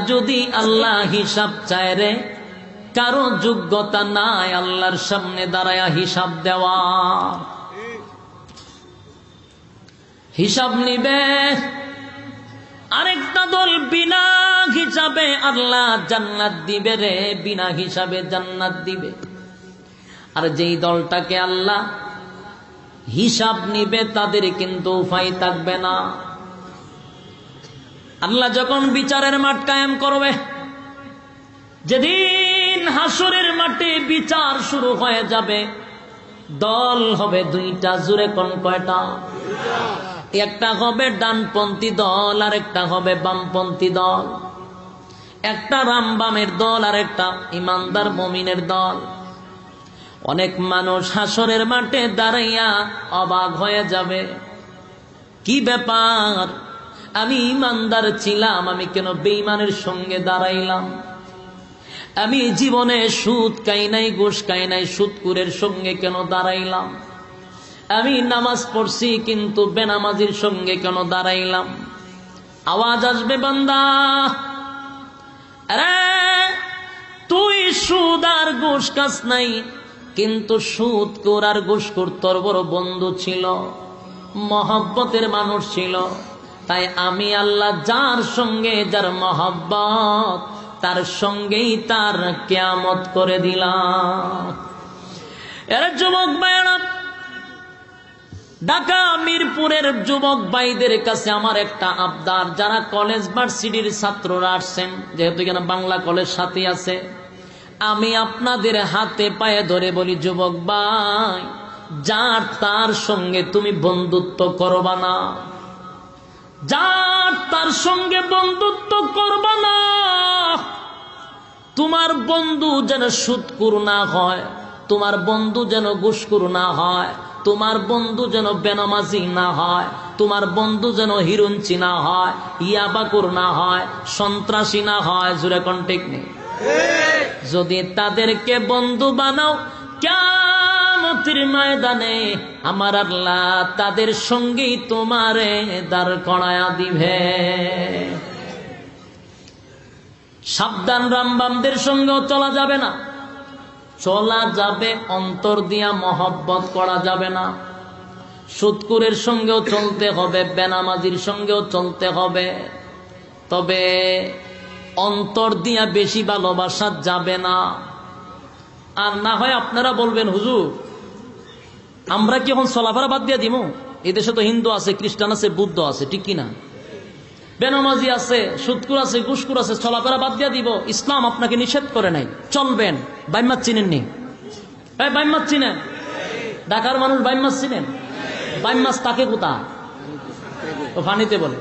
যদি আল্লাহ হিসাব চায় রে, কারো যোগ্যতা নাই আল্লাহর সামনে দাঁড়ায়া হিসাব দেওয়া। হিসাব নিবে আরেকটা দল, বিনা হিসাবে আল্লাহ জান্নাত দিবে রে, বিনা হিসাবে জান্নাত দিবে। আর যেই দলটাকে আল্লাহ হিসাব নিবে তাদের কিন্তু উপায় থাকবে না। আল্লাহ যখন বিচারের মাঠ কায়েম করবে, যেদিন হাসরের মাঠে বিচার শুরু হয়ে যাবে, দল হবে দুইটা। জুড়ে কোন কয়টা? একটা হবে ডানপন্থী দল আর একটা হবে বামপন্থী দল। একটা রামবামের দল আর একটা ইমানদার মুমিনের দল। অনেক মানুষ হাসরের মাঠে দাঁড়াইয়া অবাক হয়ে যাবে, কি ব্যাপার, আমি ইমানদার ছিলাম, আমি কেন বেঈমানের সঙ্গে দাঁড়াইলাম? আমি জীবনে সুদ খাই নাই, ঘুষ খাই নাই, সুদখোরের সঙ্গে কেন দাঁড়াইলাম? আমি নামাজ পড়ছি কিন্তু বেনামাজির সঙ্গে কেন দাঁড়াইলাম? আওয়াজ আসবে, বান্দা আরে তুই সুদ আর ঘুষ খাস নাই, কিন্তু সুদখোর আর ঘুষখোর তোর বড় বন্ধু ছিল, মহব্বতের মানুষ ছিল। তাই আমি আল্লাহ যার সঙ্গে যার মহব্বত, তার সঙ্গেই তার কিয়ামত করে দিলাম। এর যুবক ভাইরা, ঢাকা মিরপুরের যুবক ভাইদের কাছে আমার একটা আবদার, যারা কলেজ ভার্সিটির ছাত্ররা আসছেন, যেহেতু এখানে বাংলা কলেজ সাথে আছে, আমি আপনাদের হাতে পায়ে ধরে বলি, যুবক ভাই, যার তার সঙ্গে তুমি বন্ধুত্ব করবা না, যার তার সঙ্গে বন্ধুত্ব করবা না। তোমার বন্ধু যেন সুদখোর না হয়, তোমার বন্ধু যেন ঘুষখোর না হয়, তোমার বন্ধু যেন বেনামাজি না হয়, তোমার বন্ধু যেন হিরুঞ্চি না হয়, ইয়াবাকুর না হয়, সন্ত্রাসী না হয়। জুড়ে কন্টেক্ট নেই। যদি তাদেরকে বন্ধু বানাও, কিয়ামতের ময়দানে আমার আল্লাহ তাদের সঙ্গেই তোমারে দাঁড় করায়া দিবে। সাবধান, রামবামদের সঙ্গেও চলা যাবে না। চলা যাবে, অন্তর দিয়া মহব্বত করা যাবে না। সুদখোরের সঙ্গেও চলতে হবে, বেনামাজির সঙ্গেও চলতে হবে, তবে অন্তর দিয়া বেশি ভালোবাসা যাবে না। আর না হয় আপনারা বলবেন, হুজুর আমরা কি এখন চলাফেরা বাদ দিয়ে দিব? এদেশে তো হিন্দু আছে, খ্রিস্টান আছে, বুদ্ধ আছে, ঠিক কিনা? বেনামাজি আছে, সুদখোর আছে, ঘুষখোর আছে, চলাফেরা বাদ দিয়ে দিব? ইসলাম আপনাকে নিষেধ করে নাই, চলবেন। বাইমাত চিনেননি? বাইমাত চিনেন? ঢাকার মানুষ বাইমাত চিনেন? বাইমাস তাকে কোথা? ও ফানিতে বলে।